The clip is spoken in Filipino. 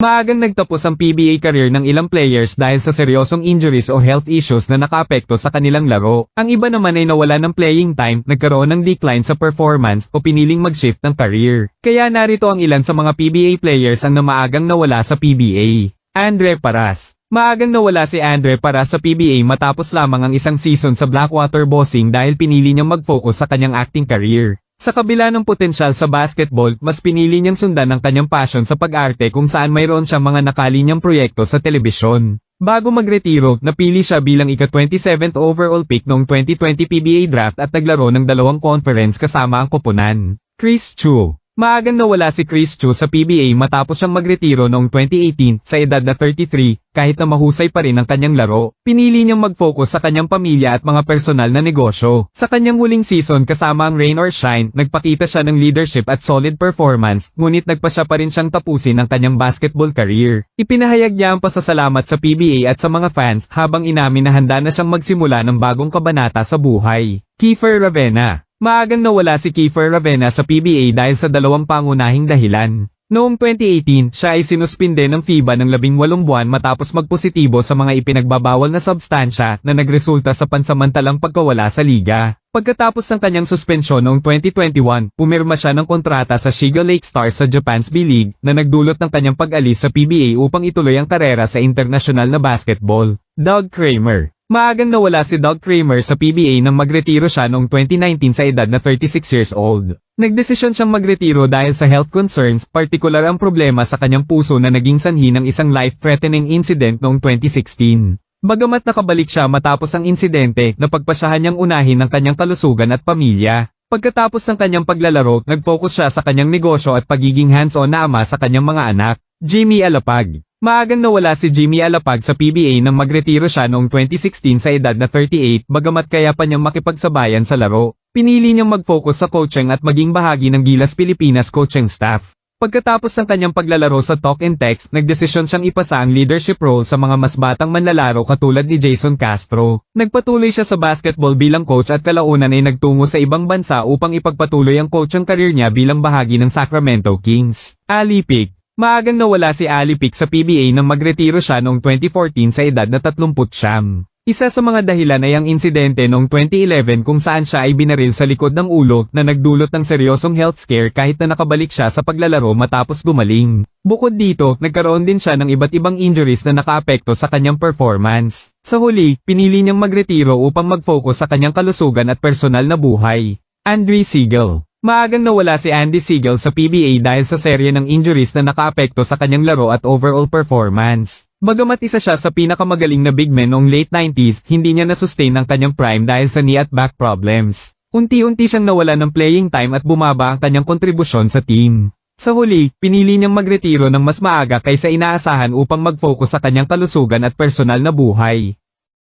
Maagang nagtapos ang PBA career ng ilang players dahil sa seryosong injuries o health issues na nakaapekto sa kanilang laro. Ang iba naman ay nawala ng playing time, nagkaroon ng decline sa performance o piniling mag-shift ng career. Kaya narito ang ilan sa mga PBA players ang maagang nawala sa PBA. Andre Paras. Maagang nawala si Andre Paras sa PBA matapos lamang ang isang season sa Blackwater Bossing dahil pinili niyang mag-focus sa kanyang acting career. Sa kabila ng potensyal sa basketball, mas pinili niyang sundan ang kanyang passion sa pag-arte kung saan mayroon siyang mga nakalinyang proyekto sa telebisyon. Bago magretiro, napili siya bilang ika-27th overall pick noong 2020 PBA draft at naglaro ng 2 conference kasama ang koponan. Chris Chu. Maagang nawala si Chris Chu sa PBA matapos siyang magretiro noong 2018 sa edad na 33, kahit na mahusay pa rin ang kanyang laro. Pinili niyang mag-focus sa kanyang pamilya at mga personal na negosyo. Sa kanyang huling season kasama ang Rain or Shine, nagpakita siya ng leadership at solid performance, ngunit nagpasya pa rin siyang tapusin ang kanyang basketball career. Ipinahayag niya ang pasasalamat sa PBA at sa mga fans habang inamin na handa na siyang magsimula ng bagong kabanata sa buhay. Kiefer Ravena. Maagang nawala si Kiefer Ravena sa PBA dahil sa 2 pangunahing dahilan. Noong 2018, siya ay sinuspinde ng FIBA ng 18 buwan matapos magpositibo sa mga ipinagbabawal na substansya na nagresulta sa pansamantalang pagkawala sa liga. Pagkatapos ng kanyang suspensyon noong 2021, pumirma siya ng kontrata sa Shiga Lake Stars sa Japan's B-League na nagdulot ng kanyang pag-alis sa PBA upang ituloy ang karera sa internasyonal na basketball. Doug Kramer. Maagang nawala si Doug Kramer sa PBA nang magretiro siya noong 2019 sa edad na 36 years old. Nagdesisyon siyang magretiro dahil sa health concerns, partikular ang problema sa kanyang puso na naging sanhi ng isang life-threatening incident noong 2016. Bagamat nakabalik siya matapos ang insidente, napagpasyahan niyang unahin ang kanyang kalusugan at pamilya. Pagkatapos ng kanyang paglalaro, nag-focus siya sa kanyang negosyo at pagiging hands-on na ama sa kanyang mga anak. Jimmy Alapag. Maagang nawala si Jimmy Alapag sa PBA nang magretiro siya noong 2016 sa edad na 38 bagamat kaya pa niyang makipagsabayan sa laro. Pinili niyang mag-focus sa coaching at maging bahagi ng Gilas Pilipinas coaching staff. Pagkatapos ng kanyang paglalaro sa Talk and Text, nagdesisyon siyang ipasa ang leadership role sa mga mas batang manlalaro katulad ni Jason Castro. Nagpatuloy siya sa basketball bilang coach at kalaunan ay nagtungo sa ibang bansa upang ipagpatuloy ang coaching career niya bilang bahagi ng Sacramento Kings. Ali Pick. Maagang nawala si Ali Pick sa PBA nang magretiro siya noong 2014 sa edad na 39. Isa sa mga dahilan ay ang insidente noong 2011 kung saan siya ay binaril sa likod ng ulo na nagdulot ng seryosong health scare kahit na nakabalik siya sa paglalaro matapos gumaling. Bukod dito, nagkaroon din siya ng iba't ibang injuries na nakaapekto sa kanyang performance. Sa huli, pinili niyang magretiro upang mag-focus sa kanyang kalusugan at personal na buhay. Andre Siegel. Maagang nawala si Andy Siegel sa PBA dahil sa serye ng injuries na nakaapekto sa kanyang laro at overall performance. Bagamat isa siya sa pinakamagaling na big man noong late 90s, hindi niya na-sustain ang kanyang prime dahil sa knee at back problems. Unti-unti siyang nawala ng playing time at bumaba ang kanyang kontribusyon sa team. Sa huli, pinili niyang magretiro ng mas maaga kaysa inaasahan upang mag-focus sa kanyang kalusugan at personal na buhay.